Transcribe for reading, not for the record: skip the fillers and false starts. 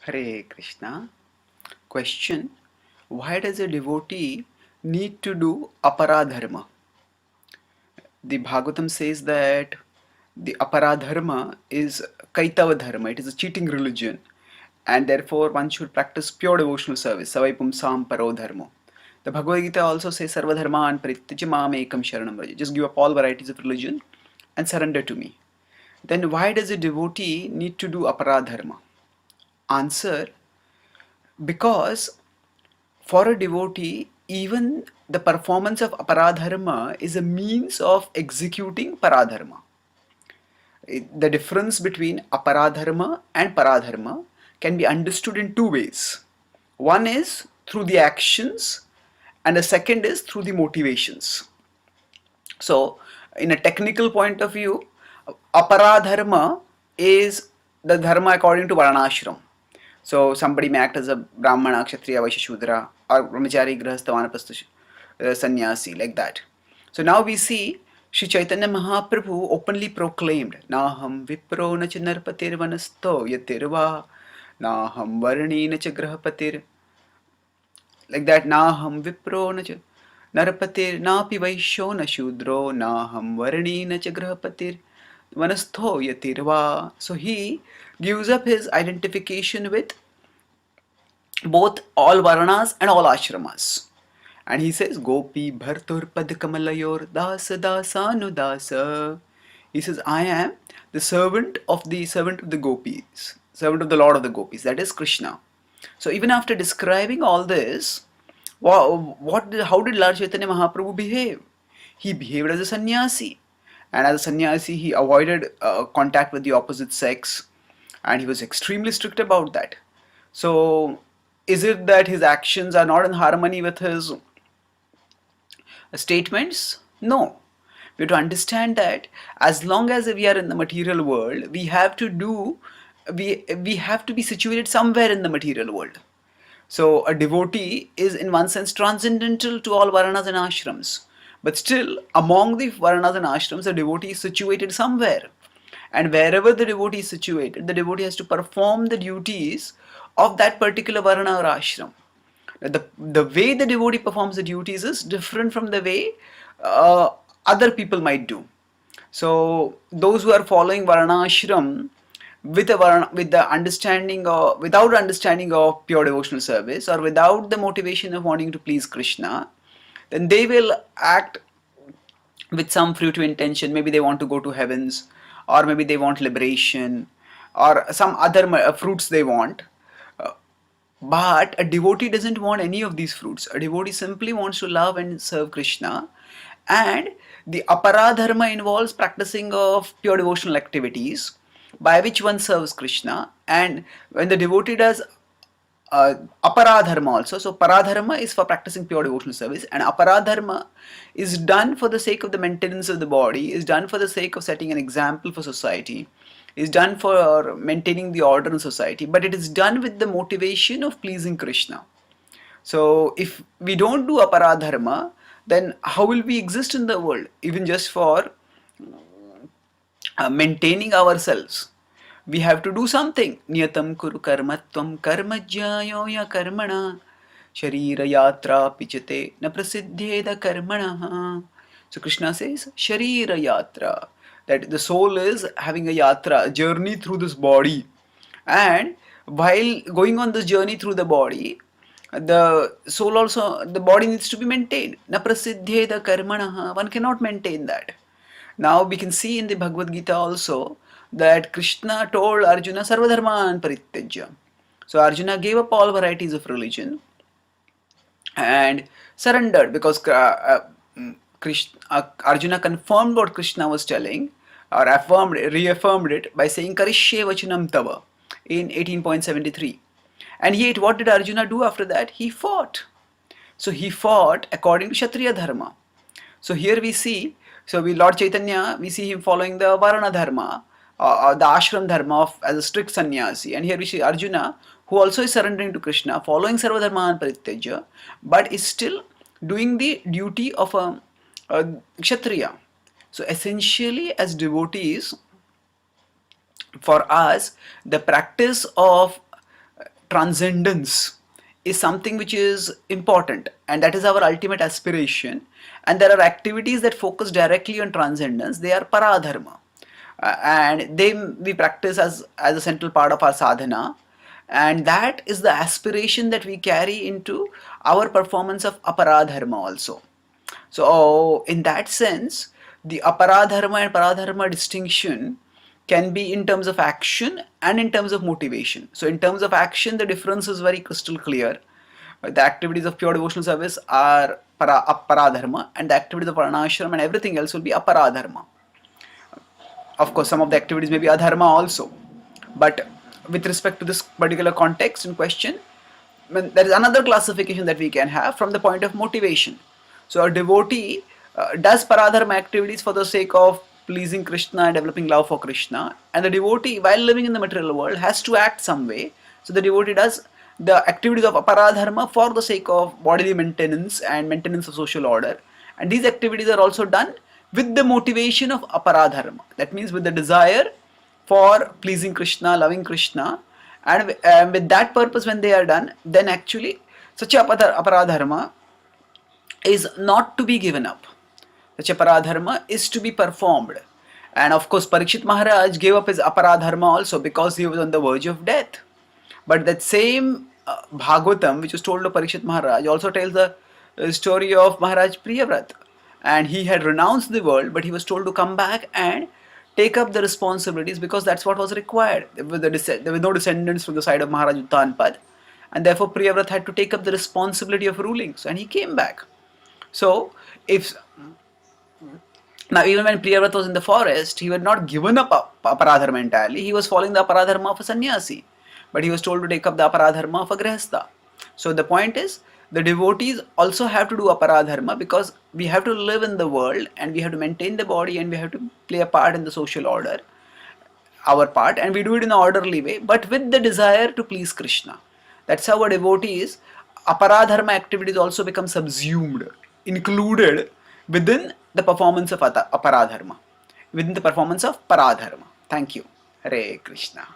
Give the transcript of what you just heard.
Hare Krishna. Question: why does a devotee need to do Apara Dharma? The Bhagavatam says that the Apara Dharma is Kaitava Dharma, it is a cheating religion, and therefore one should practice pure devotional service. Savai pumsam paro dharmo. The Bhagavad Gita also says Sarva dharman parityajya mam ekam sharanam vraja. Just give up all varieties of religion and surrender to me. Then why does a devotee need to do Apara Dharma? Answer: because for a devotee, even the performance of aparadharma is a means of executing paradharma. The difference between aparadharma and paradharma can be understood in two ways. One is through the actions, and the second is through the motivations. So, in a technical point of view, aparadharma is the dharma according to varnashram. So somebody may act as a Brahmana, Kshatriya, Vaishya, Shudra, or Brahmachari, Grihastha, Vanaprastha, Sannyasi, like that. So now we see Sri Chaitanya Mahaprabhu openly proclaimed, Naham Vipro Nacha Narpatir Vanasto Yatirva, Naham Varni Nacha Grahapatir, like that, Naham Vipro Nacha Narapatir, Napi Vaishyo Na Shudro, Naham Varni Nacha Grahapatir, Vanastho Yatirva. So he gives up his identification with both all Varnas and all Ashramas. And he says, Gopi Bhartur Pad Kamalayor Dasa Dasanu Dasa. He says, I am the servant of the gopis, servant of the Lord of the gopis, that is Krishna. So even after describing all this, how did Lord Chaitanya Mahaprabhu behave? He behaved as a sannyasi. And as a sannyasi, he avoided contact with the opposite sex. And he was extremely strict about that. So, is it that his actions are not in harmony with his statements? No. We have to understand that as long as we are in the material world, we have to be situated somewhere in the material world. So a devotee is in one sense transcendental to all Varanas and Ashrams. But still, among the Varanas and Ashrams, a devotee is situated somewhere. And wherever the devotee is situated, the devotee has to perform the duties of that particular Varana or Ashram. The way the devotee performs the duties is different from the way other people might do. So those who are following Varana Ashram with the understanding of, without understanding of pure devotional service, or without the motivation of wanting to please Krishna, then they will act with some fruitive intention. Maybe they want to go to heavens, or maybe they want liberation, or some other fruits they want. But a devotee doesn't want any of these fruits. A devotee simply wants to love and serve Krishna. And the Apara Dharma involves practicing of pure devotional activities by which one serves Krishna. And when the devotee does Aparadharma also. So Paradharma is for practicing pure devotional service, and Aparadharma is done for the sake of the maintenance of the body, is done for the sake of setting an example for society, is done for maintaining the order in society, but it is done with the motivation of pleasing Krishna. So if we don't do Aparadharma, then how will we exist in the world, even just for maintaining ourselves? We have to do something. Niyatam kuru karmatvam karmajyayo ya karmana sharira yatra pichate na prasiddheda karmana. So Krishna says sharira yatra, that the soul is having a yatra, a journey through this body, and while going on this journey through the body, the soul also, the body needs to be maintained. Na prasiddheda karmana, one cannot maintain that. Now we can see in the Bhagavad Gita also that Krishna told Arjuna Sarva Dharman Parityajya. So Arjuna gave up all varieties of religion and surrendered, because Arjuna confirmed what Krishna was telling, or reaffirmed it by saying Karishye Vachanam Tava in 18.73. And yet what did Arjuna do after that? He fought. So he fought according to Kshatriya Dharma. So here we see, Lord Chaitanya, we see him following the Varana Dharma, the Ashram Dharma as a strict sannyasi. And here we see Arjuna, who also is surrendering to Krishna, following Sarva Dharma and Parityajya, but is still doing the duty of a Kshatriya. So essentially, as devotees, for us, the practice of transcendence is something which is important, and that is our ultimate aspiration. And there are activities that focus directly on transcendence. They are paradharma, and they we practice as a central part of our sadhana, and that is the aspiration that we carry into our performance of aparadharma also. So in that sense, the aparadharma and paradharma distinction can be in terms of action and in terms of motivation. So in terms of action, the difference is very crystal clear. The activities of pure devotional service are paradharma, and the activities of varnashram and everything else will be aparadharma. Of course, some of the activities may be adharma also, but with respect to this particular context in question, there is another classification that we can have from the point of motivation. So a devotee does paradharma activities for the sake of pleasing Krishna and developing love for Krishna, and the devotee, while living in the material world, has to act some way. So the devotee does the activities of aparadharma for the sake of bodily maintenance and maintenance of social order, and these activities are also done with the motivation of aparadharma. That means with the desire for pleasing Krishna, loving Krishna, and with that purpose when they are done, then actually such a aparadharma is not to be given up. Such a paradharma is to be performed. And of course, Parikshit Maharaj gave up his aparadharma also because he was on the verge of death. But that same Bhagavatam, which was told to Parikshit Maharaj, also tells the story of Maharaj Priyavrat. And he had renounced the world, but he was told to come back and take up the responsibilities because that's what was required. There were no descendants from the side of Maharaj Uttanpad, and therefore Priyavrat had to take up the responsibility of ruling. So, and he came back. So, if now even when Priyavrat was in the forest, he had not given up aparadharma entirely. He was following the aparadharma of a sannyasi, but he was told to take up the aparadharma of a grihastha. So the point is, the devotees also have to do aparadharma because we have to live in the world and we have to maintain the body and we have to play a part in the social order, our part, and we do it in an orderly way, but with the desire to please Krishna. That's how a devotee's aparadharma activities also become subsumed, included within the performance of aparadharma, within the performance of paradharma. Thank you. Hare Krishna.